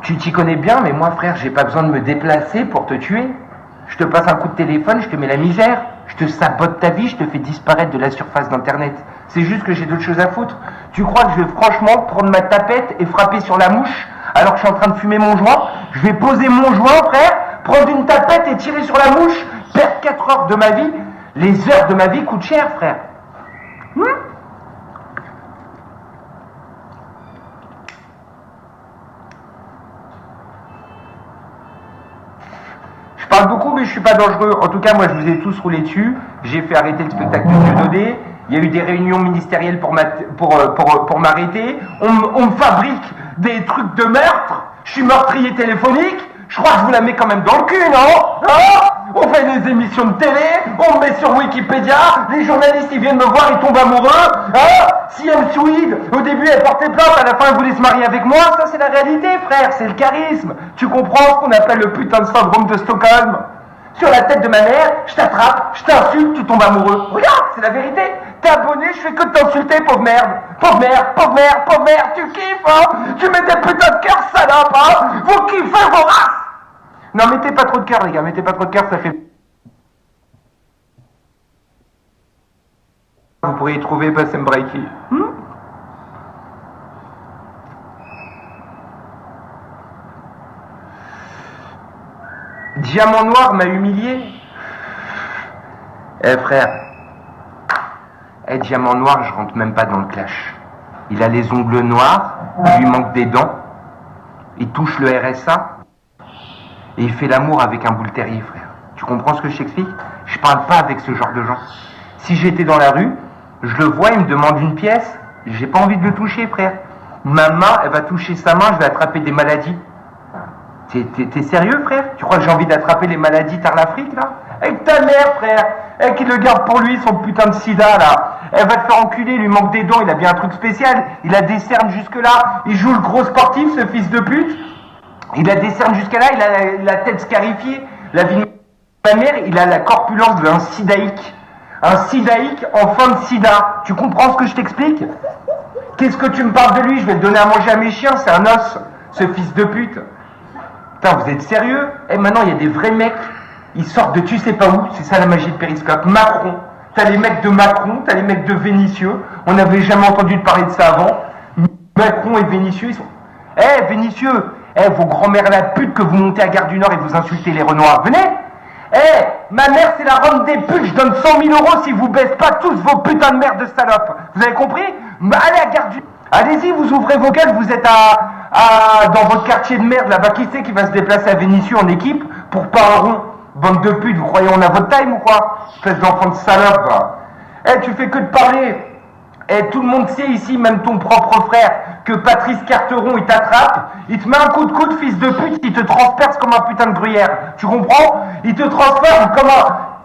Tu t'y connais bien, mais moi, frère, j'ai pas besoin de me déplacer pour te tuer. Je te passe un coup de téléphone, je te mets la misère. Je te sabote ta vie, je te fais disparaître de la surface d'Internet. C'est juste que j'ai d'autres choses à foutre. Tu crois que je vais franchement prendre ma tapette et frapper sur la mouche alors que je suis en train de fumer mon joint? Je vais poser mon joint, frère, prendre une tapette et tirer sur la mouche, perdre 4 heures de ma vie. Les heures de ma vie coûtent cher, frère. Je parle beaucoup, mais je suis pas dangereux. En tout cas, moi, je vous ai tous roulé dessus. J'ai fait arrêter le spectacle de Dieudonné. Il y a eu des réunions ministérielles pour m'arrêter. On me fabrique des trucs de meurtre. Je suis meurtrier téléphonique. Je crois que je vous la mets quand même dans le cul, non? On fait des émissions de télé, on me met sur Wikipédia, les journalistes ils viennent me voir, ils tombent amoureux. CM Swede, au début elle portait plainte, à la fin elle voulait se marier avec moi. Ça c'est la réalité, frère, c'est le charisme. Tu comprends ce qu'on appelle le putain de syndrome de Stockholm? Sur la tête de ma mère, je t'attrape, je t'insulte, tu tombes amoureux. Regarde, c'est la vérité. T'es abonné, je fais que de t'insulter, pauvre merde. Pauvre merde, pauvre merde, pauvre merde, tu kiffes, hein? Tu mets des putains de cœurs, salope, hein? Vous kiffez vos races. Non, mettez pas trop de cœur, les gars, mettez pas trop de cœur, ça fait... Vous pourriez trouver Bassem Breiki. Diamant Noir m'a humilié. Frère, Diamant Noir, je rentre même pas dans le clash. Il a les ongles noirs, il lui manque des dents, il touche le RSA, et il fait l'amour avec un boule terrier, frère. Tu comprends ce que je t'explique? Je parle pas avec ce genre de gens. Si j'étais dans la rue, je le vois, il me demande une pièce, j'ai pas envie de le toucher, frère. Ma main, elle va toucher sa main, je vais attraper des maladies. T'es sérieux, frère? Tu crois que j'ai envie d'attraper les maladies par l'Afrique, là? Avec ta mère, frère! Elle qui le garde pour lui, son putain de sida, là! Elle va te faire enculer, il lui manque des dents, il a bien un truc spécial. Il a des cernes jusque-là. Il joue le gros sportif, ce fils de pute. Il a des cernes jusqu'à là, il a la tête scarifiée. La vie de ma mère, il a la corpulence d'un sidaïque. Un sidaïque en fin de sida. Tu comprends ce que je t'explique? Qu'est-ce que tu me parles de lui? Je vais le donner à manger à mes chiens, c'est un os, ce fils de pute. Putain, vous êtes sérieux? Maintenant, il y a des vrais mecs, ils sortent de tu sais pas où, c'est ça la magie de Périscope. Macron, t'as les mecs de Macron, t'as les mecs de Vénitieux, on n'avait jamais entendu parler de ça avant. Macron et Vénitieux, ils sont... Vénitieux, vos grands-mères la pute que vous montez à Gare du Nord et vous insultez les Renois, venez! Ma mère c'est la reine des putes, je donne 100 000 € si vous baissez pas tous vos putains de merde de salopes. Vous avez compris? Allez à Gare du... Allez-y, vous ouvrez vos gueules, vous êtes dans votre quartier de merde là-bas, qui c'est qui va se déplacer à Vénitieux en équipe pour pas un rond? Bande de putes, vous croyez on a votre time ou quoi? Espèce d'enfant de salope, va. Tu fais que de parler. Tout le monde sait ici, même ton propre frère, que Patrice Carteron, il t'attrape, il te met un coup de coude, fils de pute, il te transperce comme un putain de gruyère. Tu comprends? Il te transperce comme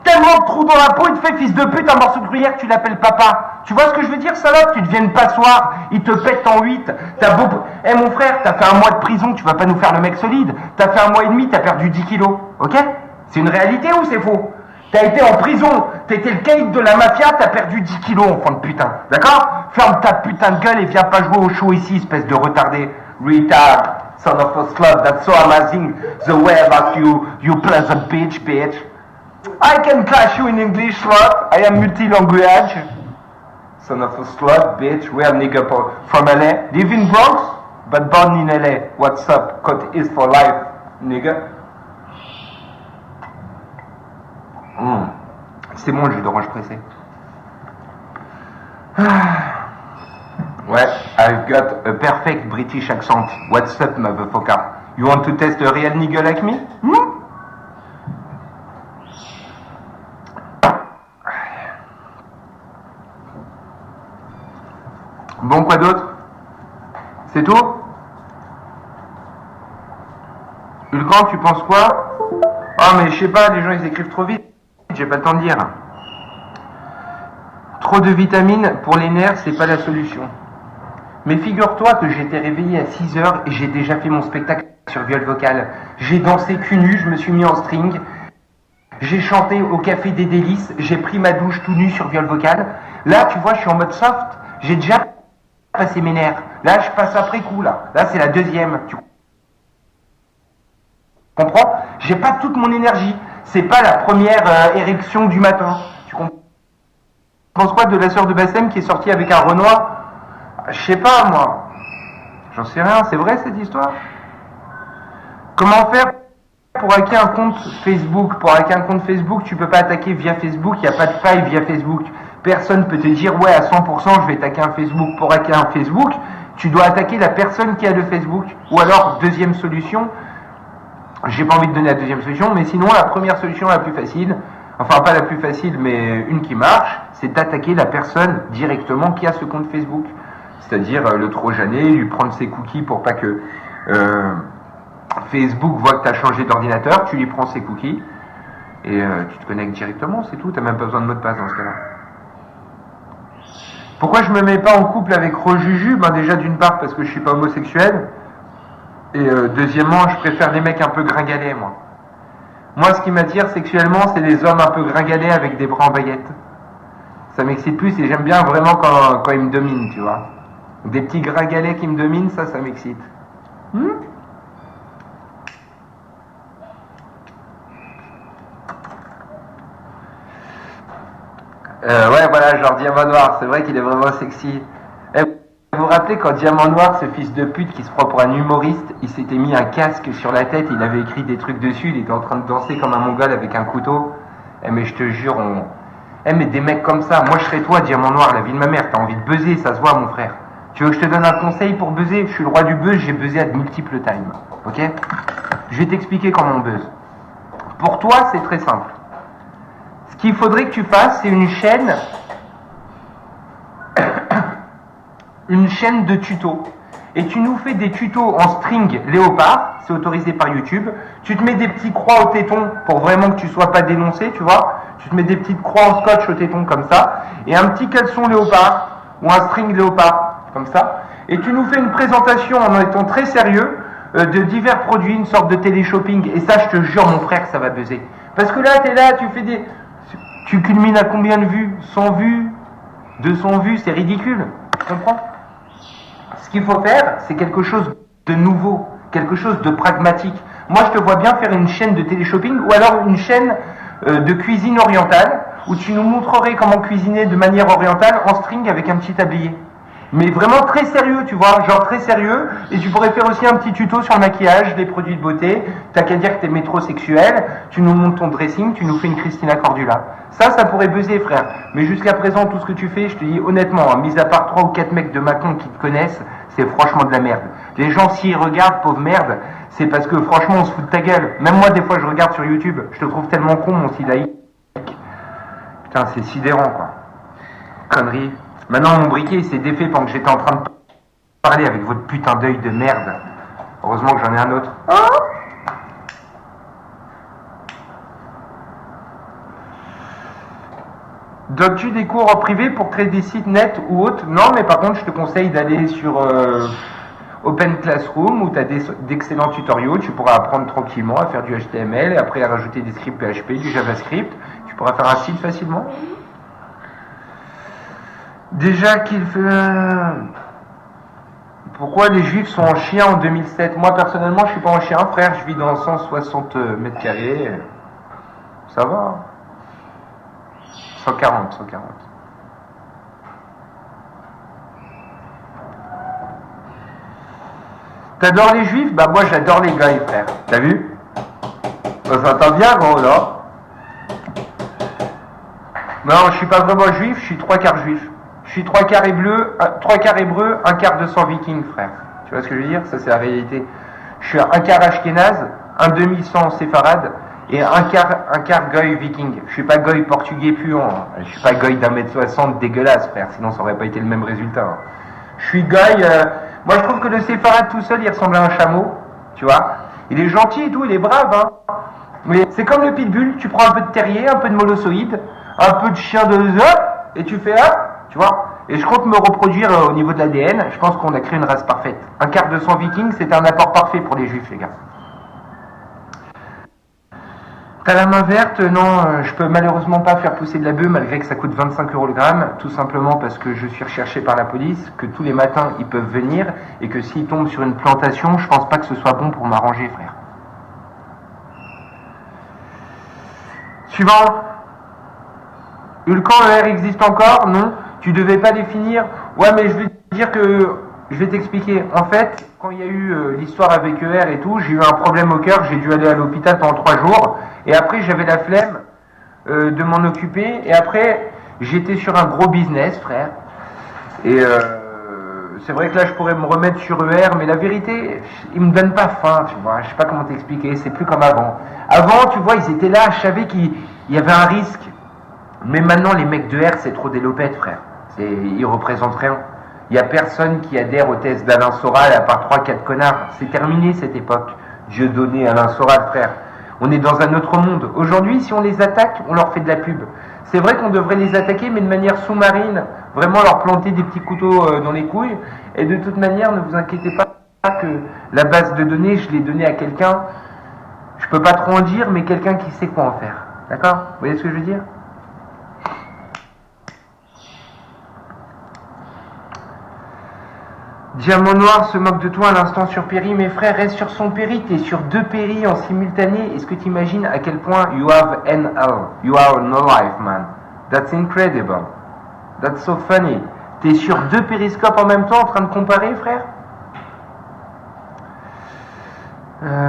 tellement de trous dans la peau, il te fait fils de pute, un morceau de gruyère, tu l'appelles papa. Tu vois ce que je veux dire, salope? Tu deviens une passoire, il te pète en 8. T'as beau... mon frère, t'as fait 1 mois de prison, tu vas pas nous faire le mec solide. T'as fait 1 mois et demi, t'as perdu 10 kilos. Ok? C'est une réalité ou c'est faux? T'as été en prison, t'étais le caïd de la mafia, t'as perdu 10 kilos, enfant de putain. D'accord? Ferme ta putain de gueule et viens pas jouer au show ici, espèce de retardé. Retard, son of a slut, that's so amazing. The way that you pleasant bitch. I can clash you in English, slut. I am multi-language. Son of a slut, bitch. Real nigga from LA. Live in Bronx, but born in LA. What's up? Code is for life, nigga. C'est bon le jus d'orange pressé. Ouais, I've got a perfect British accent. What's up, motherfucker? You want to test a real nigga like me? Bon, quoi d'autre? C'est tout? Ulcan, tu penses quoi? Mais je sais pas, les gens ils écrivent trop vite. J'ai pas le temps de lire. Trop de vitamines pour les nerfs, c'est pas la solution. Mais figure-toi que j'étais réveillé à 6h et j'ai déjà fait mon spectacle sur viol vocal. J'ai dansé cul nu, je me suis mis en string. J'ai chanté au Café des Délices, j'ai pris ma douche tout nu sur viol vocal. Là, tu vois, je suis en mode soft. J'ai déjà passé mes nerfs. Là, je passe après coup, là. Là, c'est la deuxième. Tu comprends? comprends? J'ai pas toute mon énergie. C'est pas la première érection du matin. Tu comprends? Tu penses quoi de la sœur de Bassem qui est sortie avec un Renoir? Je sais pas, moi. J'en sais rien. C'est vrai cette histoire? Comment faire pour hacker un compte Facebook? Pour hacker un compte Facebook, tu peux pas attaquer via Facebook. Il n'y a pas de faille via Facebook. Personne peut te dire, ouais, à 100%, je vais attaquer un Facebook. Pour hacker un Facebook, tu dois attaquer la personne qui a le Facebook. Ou alors, deuxième solution, j'ai pas envie de donner la deuxième solution, mais sinon, la première solution la plus facile, enfin pas la plus facile, mais une qui marche, c'est d'attaquer la personne directement qui a ce compte Facebook. C'est-à-dire le trojaner, lui prendre ses cookies pour pas que Facebook voit que tu as changé d'ordinateur, tu lui prends ses cookies et tu te connectes directement, c'est tout, tu n'as même pas besoin de mot de passe dans ce cas-là. Pourquoi je me mets pas en couple avec Rojuju? Ben déjà d'une part parce que je suis pas homosexuel, et deuxièmement je préfère les mecs un peu gringalets, moi. Moi ce qui m'attire sexuellement c'est les hommes un peu gringalets avec des bras en baguette. Ça m'excite plus et j'aime bien vraiment quand ils me dominent, tu vois. Des petits gringalets qui me dominent, ça m'excite. Ouais, voilà, genre Diamant Noir, c'est vrai qu'il est vraiment sexy. Vous vous rappelez quand Diamant Noir, ce fils de pute qui se prend pour un humoriste, il s'était mis un casque sur la tête, il avait écrit des trucs dessus, il était en train de danser comme un mongol avec un couteau. Mais je te jure, mais des mecs comme ça, moi je serais toi, Diamant Noir, la vie de ma mère, t'as envie de buzzer, ça se voit mon frère. Tu veux que je te donne un conseil pour buzzer? Je suis le roi du buzz, j'ai buzzé à de multiples times. Ok? Je vais t'expliquer comment on buzz. Pour toi, c'est très simple. Ce qu'il faudrait que tu fasses, c'est une chaîne de tutos. Et tu nous fais des tutos en string léopard, c'est autorisé par YouTube. Tu te mets des petits croix au téton pour vraiment que tu sois pas dénoncé, tu vois. Tu te mets des petites croix en scotch au téton comme ça. Et un petit caleçon léopard ou un string léopard comme ça. Et tu nous fais une présentation en étant très sérieux de divers produits, une sorte de télé-shopping. Et ça, je te jure, mon frère, ça va buzzer. Parce que là, t'es là, tu fais des... Tu culmines à combien de vues? 100 vues? 200 vues? C'est ridicule. Tu comprends? Ce qu'il faut faire, c'est quelque chose de nouveau, quelque chose de pragmatique. Moi, je te vois bien faire une chaîne de télé-shopping ou alors une chaîne de cuisine orientale où tu nous montrerais comment cuisiner de manière orientale en string avec un petit tablier. Mais vraiment très sérieux, tu vois, genre très sérieux. Et tu pourrais faire aussi un petit tuto sur le maquillage, les produits de beauté. T'as qu'à dire que t'es métrosexuel, tu nous montres ton dressing, tu nous fais une Christina Cordula. Ça pourrait buzzer, frère. Mais jusqu'à présent, tout ce que tu fais, je te dis honnêtement, hein, mis à part 3 ou 4 mecs de Macon qui te connaissent, c'est franchement de la merde. Les gens, s'ils regardent, pauvre merde, c'est parce que franchement, on se fout de ta gueule. Même moi, des fois, je regarde sur YouTube, je te trouve tellement con, mon silaïque. Putain, c'est sidérant, quoi. Connerie. Maintenant, mon briquet, il s'est défait pendant que j'étais en train de parler avec votre putain d'œil de merde. Heureusement que j'en ai un autre. Donnes-tu des cours en privé pour créer des sites nets ou autres? Non, mais par contre, je te conseille d'aller sur Open Classroom où tu as d'excellents tutoriaux. Tu pourras apprendre tranquillement à faire du HTML et après à rajouter des scripts PHP, du JavaScript. Tu pourras faire un site facilement. Déjà qu'il fait... Pourquoi les juifs sont en chien en 2007? Moi personnellement je suis pas en chien, frère, je vis dans 160 mètres carrés. Ça va. 140. T'adores les juifs? Bah moi j'adore les gays, frère. T'as vu? On s'entend bien, gros, non? Non, je suis pas vraiment juif, je suis 3/4 juif. Je suis 3/4 hébreu, 1/4 de sang viking, frère. Tu vois ce que je veux dire? Ça, c'est la réalité. Je suis 1/4 ashkénaze, un demi-sang séfarade et un quart goy viking. Je suis pas goy portugais puant. Je suis pas goy d'1m60 dégueulasse, frère. Sinon, ça aurait pas été le même résultat. Je suis goy... Moi, je trouve que le séfarade tout seul, il ressemble à un chameau. Tu vois? Il est gentil et tout, il est brave, hein. Mais c'est comme le pitbull. Tu prends un peu de terrier, un peu de molossoïde, un peu de chien de zop, et tu fais hop. Tu vois? Et je compte me reproduire au niveau de l'ADN. Je pense qu'on a créé une race parfaite. 1/4 de sang viking, c'est un apport parfait pour les juifs, les gars. T'as la main verte? Non, je peux malheureusement pas faire pousser de la bœuf malgré que ça coûte 25 € le gramme. Tout simplement parce que je suis recherché par la police, que tous les matins ils peuvent venir et que s'ils tombent sur une plantation, je pense pas que ce soit bon pour m'arranger, frère. Suivant. Ulcan ER existe encore? Non. Tu devais pas définir? Ouais, mais je vais te dire que... Je vais t'expliquer. En fait, quand il y a eu l'histoire avec ER et tout, j'ai eu un problème au cœur, j'ai dû aller à l'hôpital pendant 3 jours. Et après, j'avais la flemme de m'en occuper. Et après, j'étais sur un gros business, frère. Et c'est vrai que là, je pourrais me remettre sur ER, mais la vérité, ils me donnent pas faim, tu vois. Je sais pas comment t'expliquer, c'est plus comme avant. Avant, tu vois, ils étaient là, je savais qu'il y avait un risque. Mais maintenant, les mecs de R, c'est trop des lopettes, frère. Ils représentent rien. Il n'y a personne qui adhère au test d'Alain Soral à part 3-4 connards. C'est terminé cette époque. Dieudonné, Alain Soral, frère. On est dans un autre monde. Aujourd'hui, si on les attaque, on leur fait de la pub. C'est vrai qu'on devrait les attaquer, mais de manière sous-marine. Vraiment leur planter des petits couteaux dans les couilles. Et de toute manière, ne vous inquiétez pas que la base de données, je l'ai donnée à quelqu'un. Je peux pas trop en dire, mais quelqu'un qui sait quoi en faire. D'accord? Vous voyez ce que je veux dire? Diamant Noir se moque de toi à l'instant sur Perry. Mes frères, reste sur son Perry. T'es sur 2 Perry en simultané. Est-ce que tu imagines à quel point you have NL? You are no life, man. That's incredible. That's so funny. T'es sur 2 périscopes en même temps en train de comparer, frère?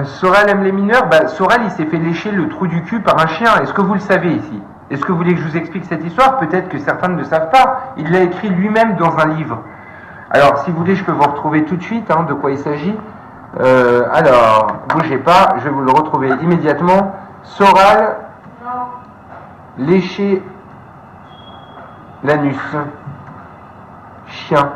Soral aime les mineurs. Soral, il s'est fait lécher le trou du cul par un chien. Est-ce que vous le savez ici? Est-ce que vous voulez que je vous explique cette histoire? Peut-être que certains ne le savent pas. Il l'a écrit lui-même dans un livre. Alors, si vous voulez, je peux vous retrouver tout de suite de quoi il s'agit. Alors, bougez pas, je vais vous le retrouver immédiatement. Soral, lécher l'anus. Chien.